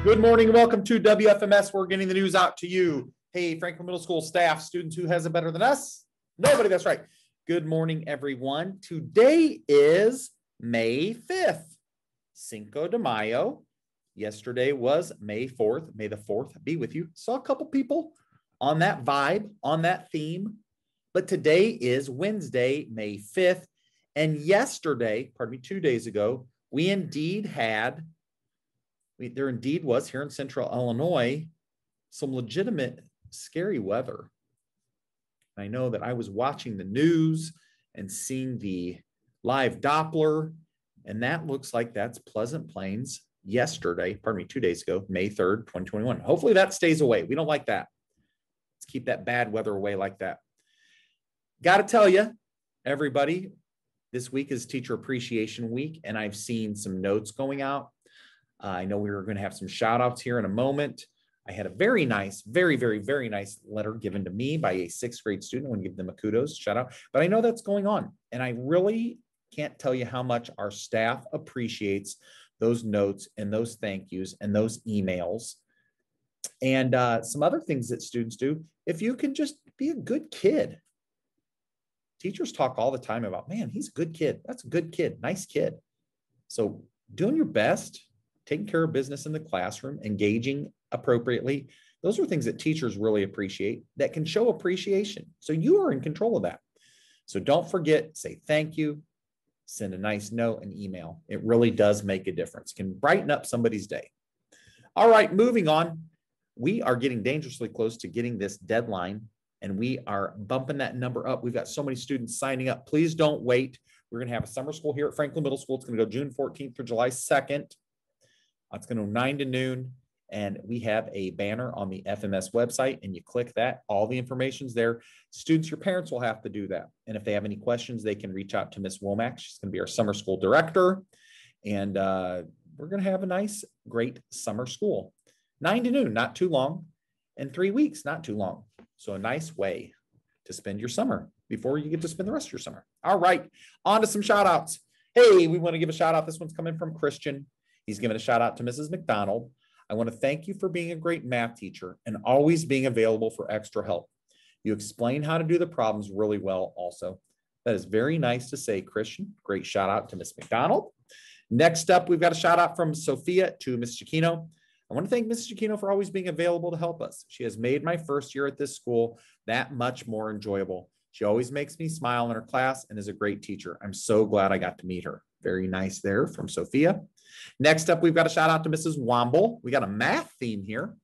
Good morning and welcome to WFMS. We're getting the news out to you. Hey, Franklin Middle School staff, students, who has it better than us? Nobody, that's right. Good morning, everyone. Today is May 5th, Cinco de Mayo. Yesterday was May 4th. May the 4th be with you. Saw a couple people on that vibe, on that theme. But today is Wednesday, May 5th. And yesterday, 2 days ago, there indeed was here in central Illinois some legitimate scary weather. I know that I was watching the news and seeing the live Doppler, and that looks like that's Pleasant Plains yesterday, 2 days ago, May 3rd, 2021. Hopefully that stays away. We don't like that. Let's keep that bad weather away like that. Got to tell you, everybody, this week is Teacher Appreciation Week, and I've seen some notes going out. I know we were going to have some shout outs here in a moment. I had a very nice, very nice letter given to me by a 6th grade student. I want to give them a kudos, shout out. But I know that's going on. And I really can't tell you how much our staff appreciates those notes and those thank yous and those emails. And some other things that students do. If you can just be a good kid. Teachers talk all the time about, man, he's a good kid. That's a good kid, nice kid. So doing your best, taking care of business in the classroom, engaging appropriately. Those are things that teachers really appreciate that can show appreciation. So you are in control of that. So don't forget, say thank you, send a nice note, and email. It really does make a difference. It can brighten up somebody's day. All right, moving on. We are getting dangerously close to getting this deadline, and we are bumping that number up. We've got so many students signing up. Please don't wait. We're going to have a summer school here at Franklin Middle School. It's going to go June 14th through July 2nd. It's going to go 9 to noon, and we have a banner on the FMS website, and you click that. All the information's there. Students, your parents will have to do that. And if they have any questions, they can reach out to Miss Womack. She's going to be our summer school director, and we're going to have a nice, great summer school. 9 to noon, not too long, and 3 weeks, not too long. So a nice way to spend your summer before you get to spend the rest of your summer. All right, on to some shout outs. Hey, we want to give a shout out. This one's coming from Christian. He's giving a shout out to Mrs. McDonald. I want to thank you for being a great math teacher and always being available for extra help. You explain how to do the problems really well also. That is very nice to say, Christian. Great shout out to Miss McDonald. Next up, we've got a shout out from Sophia to Miss Chiquino. I want to thank Mrs. Chiquino for always being available to help us. She has made my first year at this school that much more enjoyable. She always makes me smile in her class and is a great teacher. I'm so glad I got to meet her. Very nice there from Sophia. Next up, we've got a shout out to Mrs. Womble. We got a math theme here.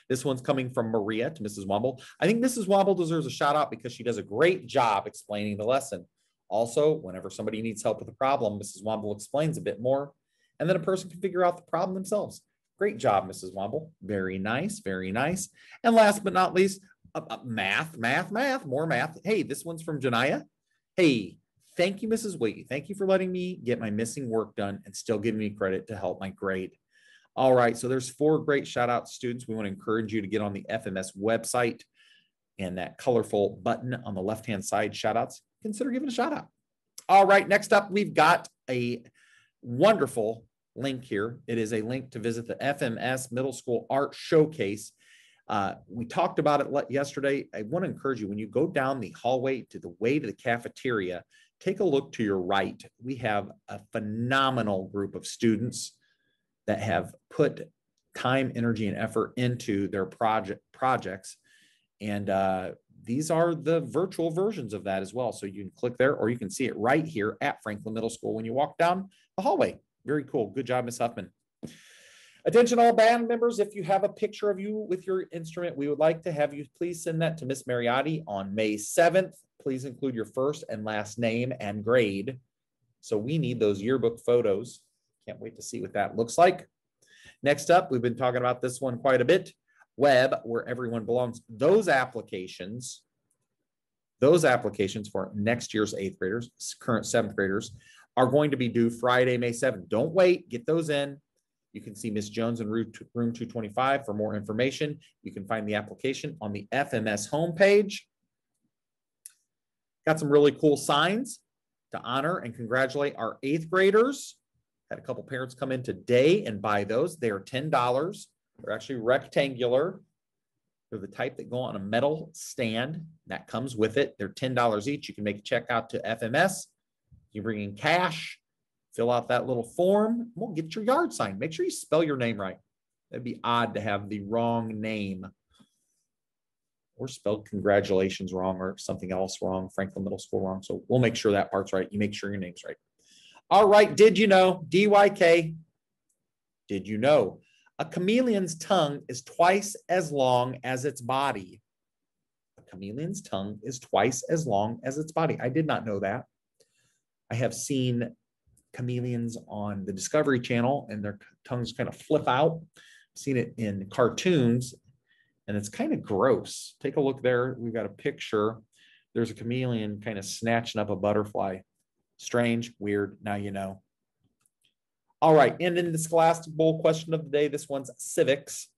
This one's coming from Maria to Mrs. Womble. I think Mrs. Womble deserves a shout out because she does a great job explaining the lesson. Also, whenever somebody needs help with a problem, Mrs. Womble explains a bit more, and then a person can figure out the problem themselves. Great job, Mrs. Womble. Very nice, very nice. And last but not least, math, more math. Hey, this one's from Janaya. Hey, thank you, Mrs. Wiggy. Thank you for letting me get my missing work done and still giving me credit to help my grade. All right, so there's 4 great shout out students. We want to encourage you to get on the FMS website and that colorful button on the left-hand side, shout outs. Consider giving a shout out. All right, next up, we've got a wonderful link here. It is a link to visit the FMS Middle School Art Showcase. We talked about it yesterday. I want to encourage you, when you go down the hallway to the cafeteria, take a look to your right. We have a phenomenal group of students that have put time, energy, and effort into their projects. And these are the virtual versions of that as well. So you can click there, or you can see it right here at Franklin Middle School when you walk down the hallway. Very cool. Good job, Ms. Huffman. Attention all band members, if you have a picture of you with your instrument, we would like to have you please send that to Miss Mariotti on May 7th. Please include your first and last name and grade. So we need those yearbook photos. Can't wait to see what that looks like. Next up, we've been talking about this one quite a bit. Web, where everyone belongs. Those applications for next year's 8th graders, current 7th graders, are going to be due Friday, May 7th. Don't wait, get those in. You can see Miss Jones in room 225 for more information. You can find the application on the FMS homepage. Got some really cool signs to honor and congratulate our 8th graders. Had a couple parents come in today and buy those. They are $10. They're actually rectangular. They're the type that go on a metal stand. That comes with it. They're $10 each. You can make a check out to FMS. You bring in cash, fill out that little form. We'll get your yard sign. Make sure you spell your name right. That'd be odd to have the wrong name or spelled congratulations wrong or something else wrong, Franklin Middle School wrong. So we'll make sure that part's right. You make sure your name's right. All right. Did you know, DYK, did you know a chameleon's tongue is twice as long as its body? A chameleon's tongue is twice as long as its body. I did not know that. I have seen chameleons on the Discovery Channel and their tongues kind of flip out. I've seen it in cartoons and it's kind of gross. Take a look there. We've got a picture. There's a chameleon kind of snatching up a butterfly. Strange, weird, now you know. All right, and in the Scholastic Bowl question of the day, this one's civics.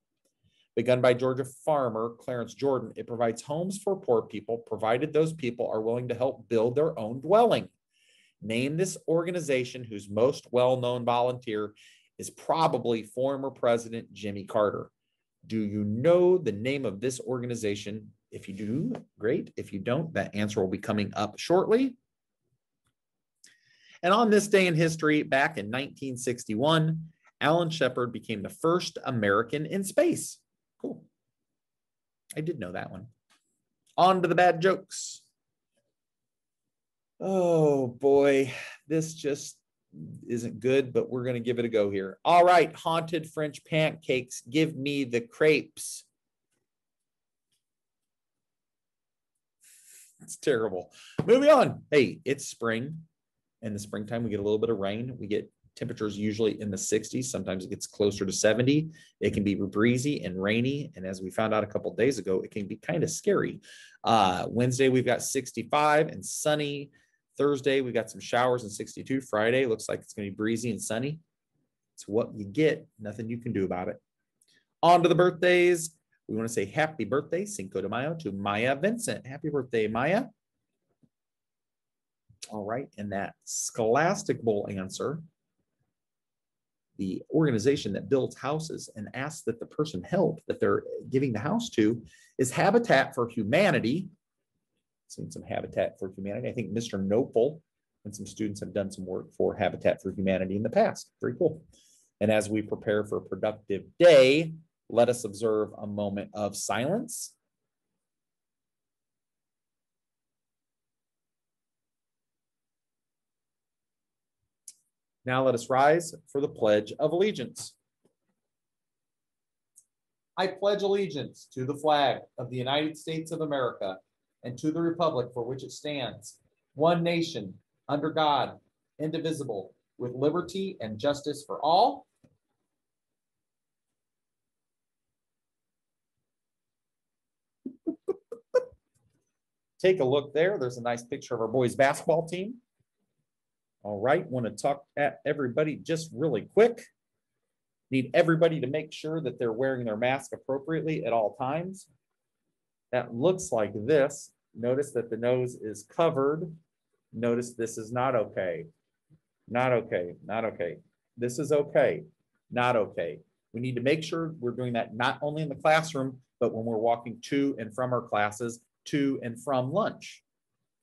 Begun by Georgia farmer Clarence Jordan, it provides homes for poor people, provided those people are willing to help build their own dwelling. Name this organization whose most well-known volunteer is probably former President Jimmy Carter. Do you know the name of this organization? If you do, great. If you don't, that answer will be coming up shortly. And on this day in history, back in 1961, Alan Shepard became the first American in space. Cool. I did know that one. On to the bad jokes. Oh boy, this just isn't good, but we're going to give it a go here. All right, haunted French pancakes. Give me the crepes. It's terrible. Moving on. Hey, it's spring. In the springtime, we get a little bit of rain. We get temperatures usually in the 60s. Sometimes it gets closer to 70. It can be breezy and rainy. And as we found out a couple of days ago, it can be kind of scary. Wednesday, we've got 65 and sunny. Thursday, we've got some showers and 62. Friday, looks like it's going to be breezy and sunny. It's what you get. Nothing you can do about it. On to the birthdays. We want to say happy birthday, Cinco de Mayo, to Maya Vincent. Happy birthday, Maya. All right, and that Scholastic Bowl answer, the organization that builds houses and asks that the person help that they're giving the house to is Habitat for Humanity. Seen some Habitat for Humanity. I think Mr. Nopal and some students have done some work for Habitat for Humanity in the past. Very cool. And as we prepare for a productive day, let us observe a moment of silence. Now let us rise for the Pledge of Allegiance. I pledge allegiance to the flag of the United States of America and to the republic for which it stands, one nation, under God, indivisible, with liberty and justice for all. Take a look there. There's a nice picture of our boys basketball team. All right, want to talk at everybody just really quick. Need everybody to make sure that they're wearing their mask appropriately at all times. That looks like this. Notice that the nose is covered. Notice this is not okay. Not okay, not okay. This is okay, not okay. We need to make sure we're doing that not only in the classroom, but when we're walking to and from our classes, to and from lunch.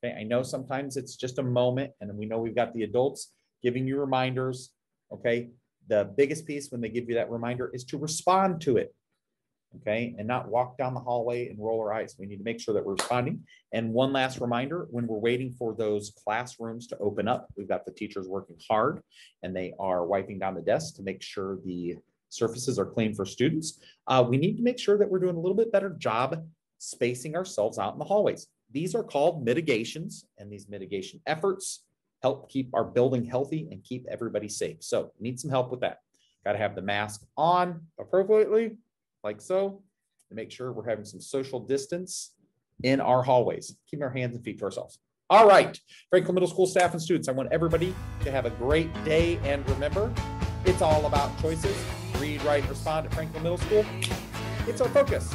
Okay, I know sometimes it's just a moment, and we know we've got the adults giving you reminders. Okay, the biggest piece when they give you that reminder is to respond to it. Okay, and not walk down the hallway and roll our eyes. We need to make sure that we're responding. And one last reminder, when we're waiting for those classrooms to open up, we've got the teachers working hard, and they are wiping down the desks to make sure the surfaces are clean for students. We need to make sure that we're doing a little bit better job spacing ourselves out in the hallways. These are called mitigations, and these mitigation efforts help keep our building healthy and keep everybody safe. So need some help with that. Got to have the mask on appropriately, like so, to make sure we're having some social distance in our hallways, keeping our hands and feet to ourselves. All right, Franklin Middle School staff and students, I want everybody to have a great day, and remember, it's all about choices. Read, write, respond at Franklin Middle School. It's our focus.